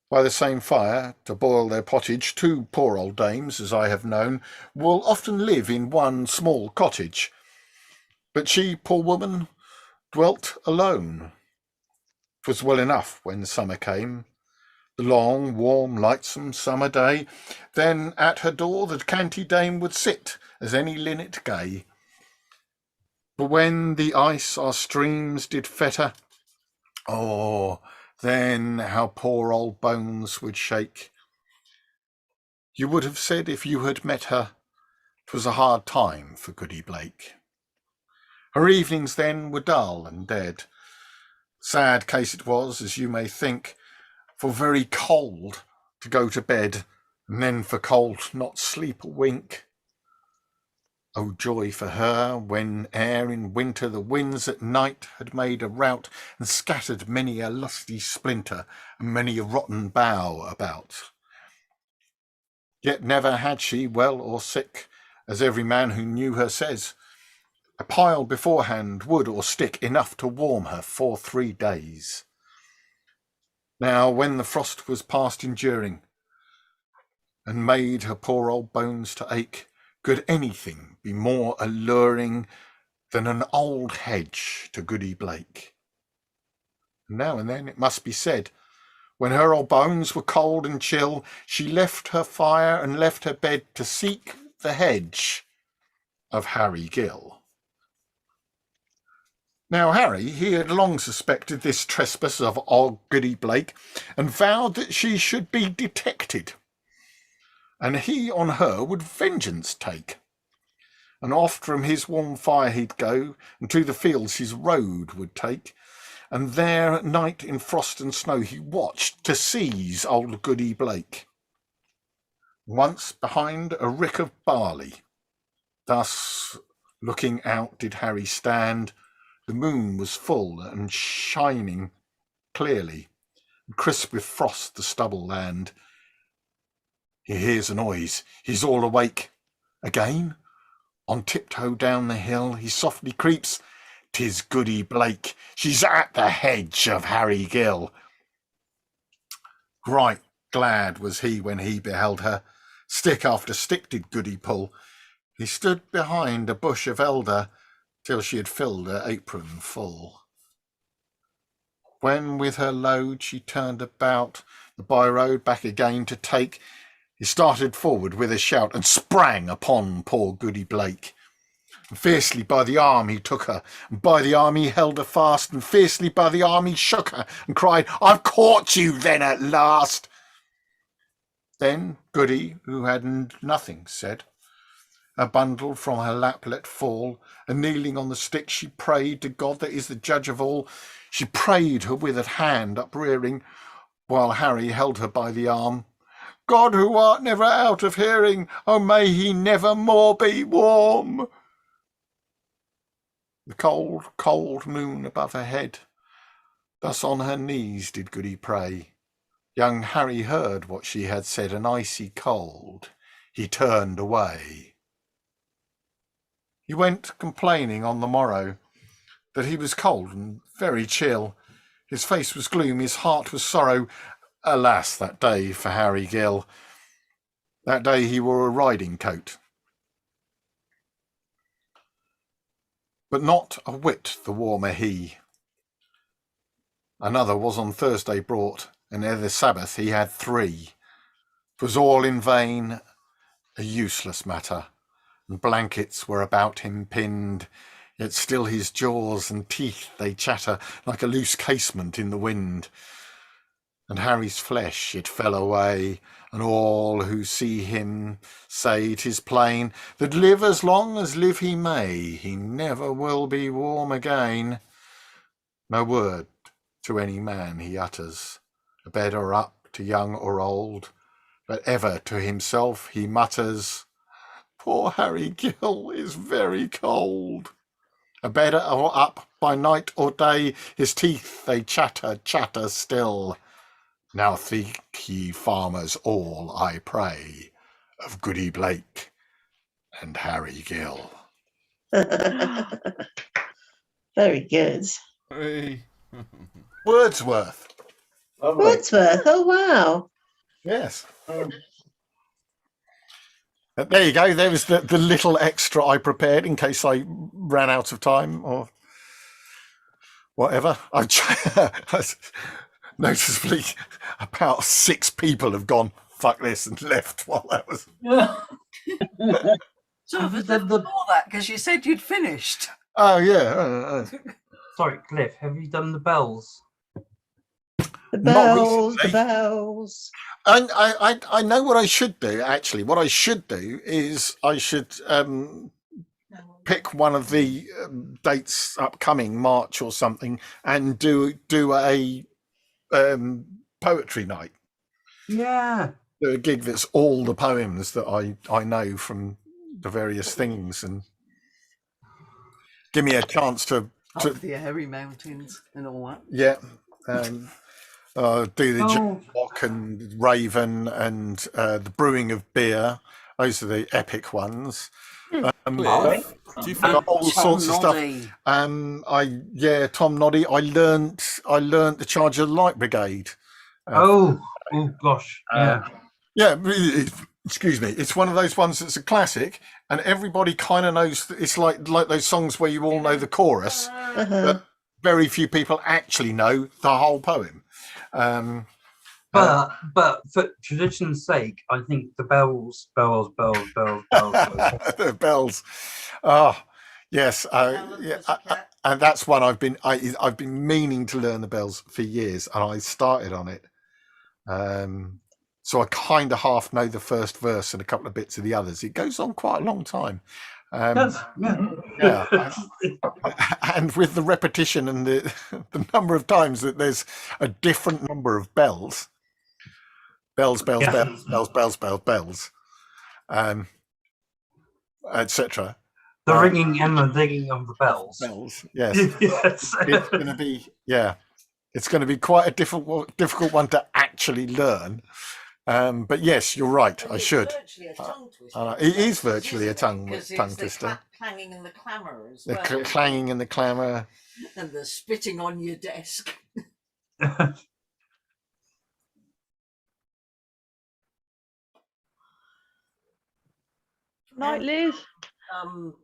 By the same fire, to boil their pottage, 2 poor old dames, as I have known, will often live in one small cottage. But she, poor woman, dwelt alone. 'Twas well enough when summer came, the long, warm, lightsome summer day. Then at her door the canty dame would sit, as any linnet gay. But when the ice our streams did fetter, oh, then how poor old bones would shake. You would have said if you had met her, 'twas a hard time for Goody Blake. Her evenings then were dull and dead. Sad case it was, as you may think, for very cold to go to bed, and then for cold not sleep a wink. Oh, joy for her, when ere in winter the winds at night had made a rout, and scattered many a lusty splinter, and many a rotten bough about. Yet never had she, well or sick, as every man who knew her says, a pile beforehand, wood or stick, enough to warm her for 3 days. Now, when the frost was past enduring, and made her poor old bones to ache, could anything be more alluring than an old hedge to Goody Blake? Now and then, it must be said, when her old bones were cold and chill, she left her fire and left her bed to seek the hedge of Harry Gill. Now Harry, he had long suspected this trespass of old Goody Blake, and vowed that she should be detected, and he on her would vengeance take. And oft from his warm fire he'd go, and to the fields his road would take, and there at night in frost and snow he watched to seize old Goody Blake. Once behind a rick of barley, thus looking out did Harry stand. The moon was full and shining clearly, and crisp with frost the stubble land. He hears a noise, he's all awake. Again, on tiptoe down the hill, he softly creeps. 'Tis Goody Blake, she's at the hedge of Harry Gill. Right glad was he when he beheld her. Stick after stick did Goody pull. He stood behind a bush of elder, till she had filled her apron full. When with her load she turned about, the by-road back again to take, he started forward with a shout, and sprang upon poor Goody Blake. And fiercely by the arm he took her, and by the arm he held her fast, and fiercely by the arm he shook her, and cried, "I've caught you then at last." Then Goody, who had nothing said, a bundle from her lap let fall, and kneeling on the stick she prayed to God that is the judge of all. She prayed, her withered hand uprearing, while Harry held her by the arm. "God, who art never out of hearing, oh, may he never more be warm." The cold, cold moon above her head, thus on her knees did Goody pray. Young Harry heard what she had said, and icy cold he turned away. He went complaining on the morrow that he was cold and very chill. His face was gloom, his heart was sorrow. Alas, that day for Harry Gill. That day he wore a riding coat, but not a whit the warmer he. Another was on Thursday brought, and ere the Sabbath he had 3. 'Twas all in vain, a useless matter, and blankets were about him pinned, yet still his jaws and teeth they chatter like a loose casement in the wind. And Harry's flesh it fell away, and all who see him say 'tis plain that live as long as live he may, he never will be warm again. No word to any man he utters, a bed or up to young or old, but ever to himself he mutters, "Poor Harry Gill is very cold." A bed or up by night or day, his teeth they chatter, chatter still. Now think ye farmers all, I pray, of Goody Blake and Harry Gill. Very good. Hey. Wordsworth. Wordsworth. Oh, wow. Yes. There you go. There was the little extra I prepared in case I ran out of time or whatever. Noticeably, about 6 people have gone, "Fuck this," and left while that was. So it was before that, because you said you'd finished. Oh, yeah. Sorry, Cliff, have you done the bells? The bells, the bells. I know what I should do, actually. What I should do is I should pick one of the dates upcoming, March or something, and do a poetry night. Yeah. Do a gig that's all the poems that I know from the various things, and give me a chance to the Hairy Mountains and all that. Yeah. Do the Jukebox and Raven and the Brewing of Beer. Those are the epic ones. Do you think all sorts of stuff? Tom Noddy. I learnt the Charge of the Light Brigade. Oh gosh, yeah. Excuse me. It's one of those ones that's a classic, and everybody kind of knows. It's like those songs where you all know the chorus, but very few people actually know the whole poem. But for tradition's sake, I think the bells. The bells. Oh, yes. And that's one I've been meaning to learn the bells for years, and I started on it. So I kind of half know the first verse and a couple of bits of the others. It goes on quite a long time. And with the repetition and the number of times that there's a different number of bells, bells, etc. The ringing and the dinging of the bells. Bells, yes. Yes. It's going to be quite a difficult one to actually learn. But yes, you're right. I should. It is virtually a tongue twister. Clanging and the clamour as well. The clanging and the clamour. And the spitting on your desk. Night, Liz.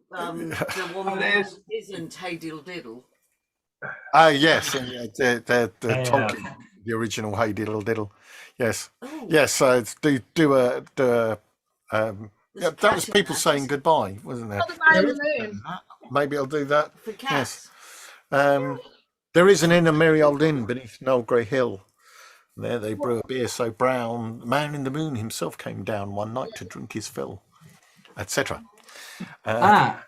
The one that isn't Hey Diddle Diddle. Oh yes, they're Tolkien, the original Hey Diddle Diddle. Yes, yes. So do a Yeah, that was people saying goodbye, wasn't there? Not the man in the moon. Maybe I'll do that. For cats. Yes. There is an inn, a merry old inn beneath Noel Grey Hill. There they brew a beer so brown, the man in the moon himself came down one night to drink his fill, etc. Now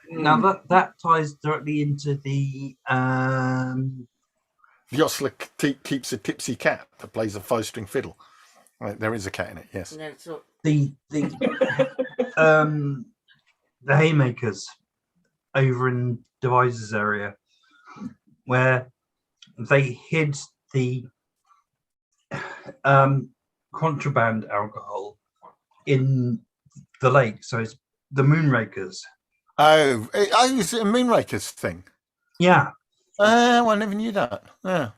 that ties directly into the The ostler keeps a tipsy cat that plays a 5-string fiddle. Right, there is a cat in it, yes. No, it's not. the haymakers over in Devises area, where they hid the contraband alcohol in the lake. So it's the Moonrakers. Oh, is it a Moonrakers thing? Yeah. Well, I never knew that. Yeah.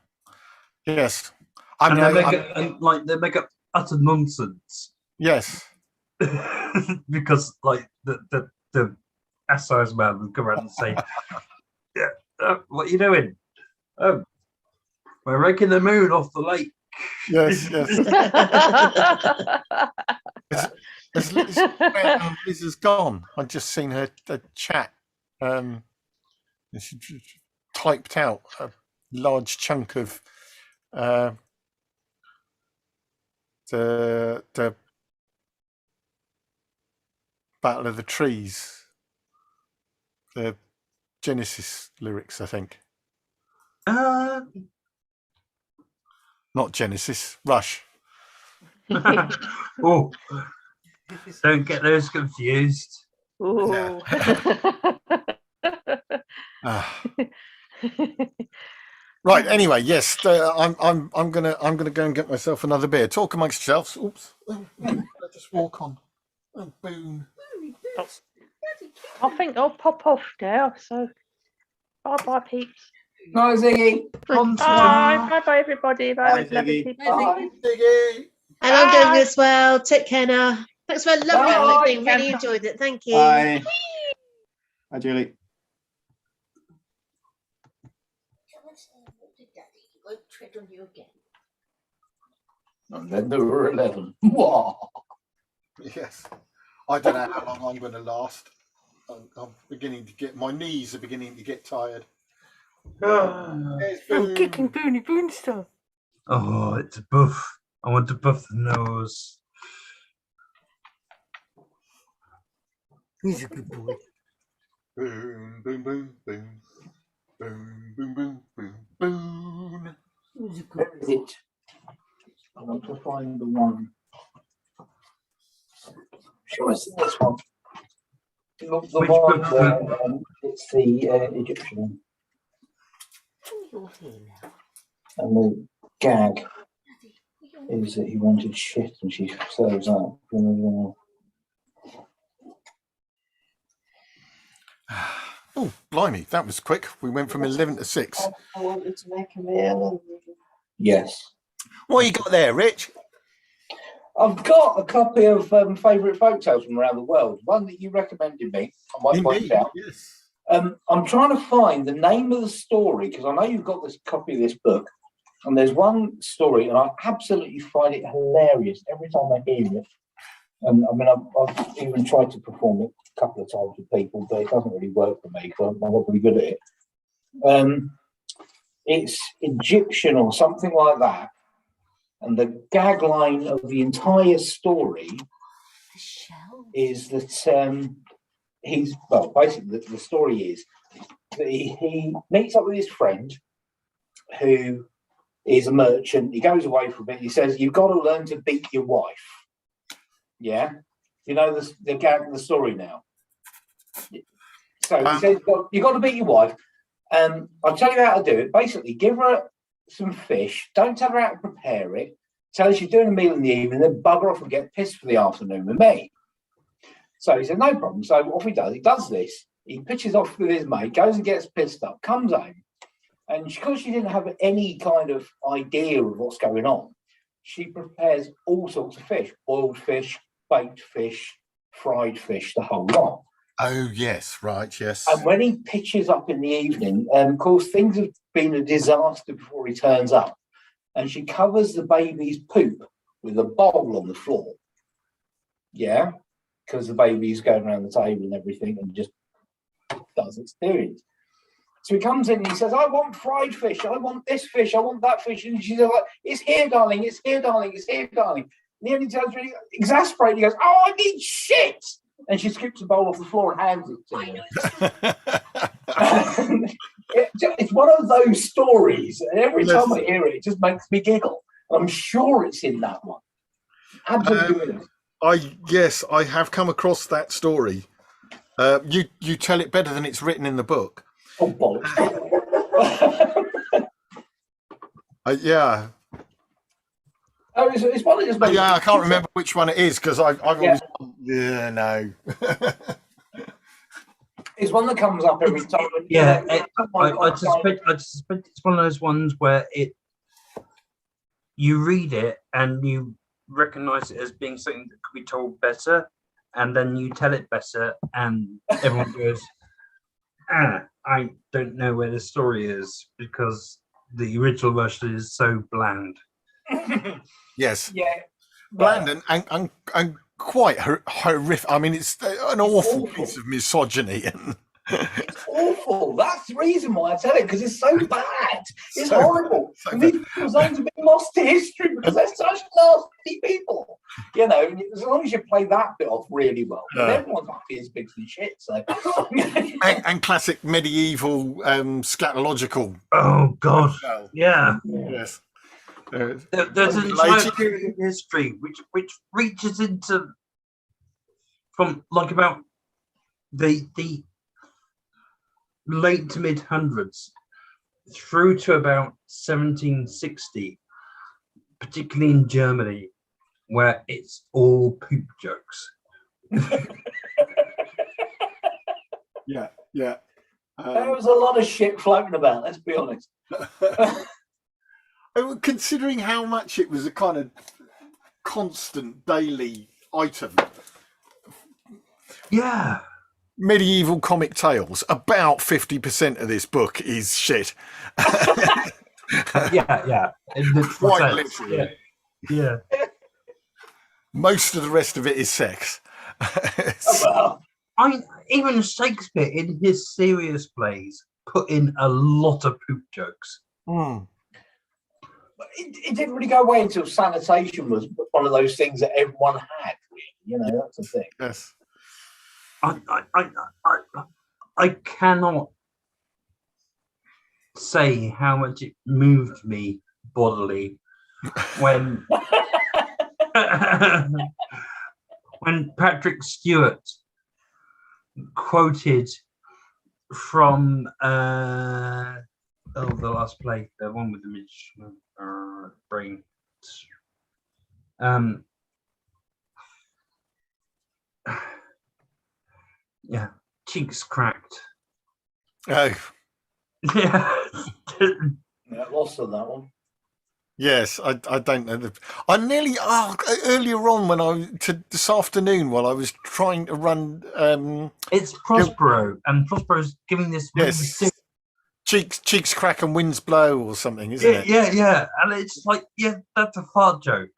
Yes. They make up utter nonsense. Yes. Because like the SIS man would come around and say, "Yeah, what are you doing? Oh, we're raking the moon off the lake." Yes, yes. As Liz has gone, I've just seen her chat. She typed out a large chunk of the Battle of the Trees, the Genesis lyrics, I think. Not Genesis, Rush. Oh, don't get those confused. Ooh. Right. Anyway, yes, I'm gonna go and get myself another beer. Talk amongst yourselves. Oops. I just walk on. Oh, boom. I think I'll pop off now. So bye, peeps. Night, Ziggy. Bye, everybody. Bye, Ziggy. Bye. Ziggy. And I'm going as well. Take care now. Thanks for a lovely evening. Really enjoyed it. Thank you. Bye. Hi, Julie. Tread on you again. And then there were 11. Wow. Yes. I don't know how long I'm going to last. I'm beginning to get, my knees are beginning to get tired. I'm kicking Boone stuff. Oh, it's a buff. I want to buff the nose. He's a good boy. Boom, boom, boom, boom. Boom, boom, boom, boom, boom. Where is it? I want to find the one. Sure, it's this one. Look, the Which one book? where it's the Egyptian You're here now. and the gag is that he wanted shit and she serves up. Oh, blimey, that was quick. We went from 11 to 6. I wanted to make a meal. Yes. What you got there, Rich? I've got a copy of favourite folk tales from around the world. One that you recommended me. I might point out. Yes. I'm trying to find the name of the story because I know you've got this copy of this book, and there's one story, and I absolutely find it hilarious every time I hear it. And I mean, I've even tried to perform it a couple of times with people, but it doesn't really work for me because I'm not really good at it. It's Egyptian or something like that. And the gag line of the entire story is that basically the story is that he meets up with his friend who is a merchant. He goes away for a bit. He says, "You've got to learn to beat your wife." Yeah, you know the gag of the story now. So he says, "You've got to beat your wife." I'll tell you how to do it. Basically, give her some fish. Don't tell her how to prepare it. Tell her she's doing a meal in the evening, then bugger off and get pissed for the afternoon with me. So he said, no problem. So off he does. He does this. He pitches off with his mate, goes and gets pissed up, comes home. And because she didn't have any kind of idea of what's going on, she prepares all sorts of fish, boiled fish, baked fish, fried fish, the whole lot. Oh, yes, right, yes. And when he pitches up in the evening, of course, things have been a disaster before he turns up. And she covers the baby's poop with a bowl on the floor. Yeah. because the baby's going around the table and everything and just does its doing. So he comes in and he says, I want fried fish, I want this fish, I want that fish. And she's like, it's here, darling, it's here, darling, it's here, darling. And he only tells really exasperated, he goes, oh, I need shit. And she scoops a bowl off the floor and hands it to him. It's one of those stories, and every time I hear it, it just makes me giggle. I'm sure it's in that one. Absolutely. Yes, I have come across that story. You tell it better than it's written in the book. Oh, bollocks. Yeah. Oh, it's one of just. Yeah, I can't remember which one it is because I've always. Yeah, no. It's one that comes up every time. Yeah, I suspect it's one of those ones where you read it and you recognise it as being something that could be told better, and then you tell it better, and everyone goes, I don't know where the story is because the original version is so bland. Yes. Yeah. Bland and quite horrific. I mean, it's an awful piece of misogyny. It's awful. That's the reason why I tell it, because it's so bad. It's horrible. And these people's names have been lost to history because they're such nasty people. You know, as long as you play that bit off really well, everyone's happy as pigs and shit. So. and classic medieval scatological. Oh God! Yeah. Yes. There's an entire period of history which reaches into from like about the late to mid hundreds through to about 1760, particularly in Germany, where it's all poop jokes. Yeah. There was a lot of shit floating about, let's be honest. Considering how much it was a kind of constant daily item. Yeah. Medieval comic tales, about 50% of this book is shit. Yeah. Quite literally. Yeah. Most of the rest of it is sex. Even Shakespeare in his serious plays put in a lot of poop jokes. It didn't really go away until sanitation was one of those things that everyone had. You know, that's the thing. Yes. I cannot say how much it moved me bodily when when Patrick Stewart quoted from the last play, the one with the Mitch brain. Yeah, cheeks cracked. Oh. Yeah, lost on that one. Yes, I don't know. I nearly earlier on when this afternoon while I was trying to run. It's Prospero, and Prospero's giving this. Yes. Cheeks crack and winds blow or something, isn't it? Yeah, and it's like, that's a fart joke.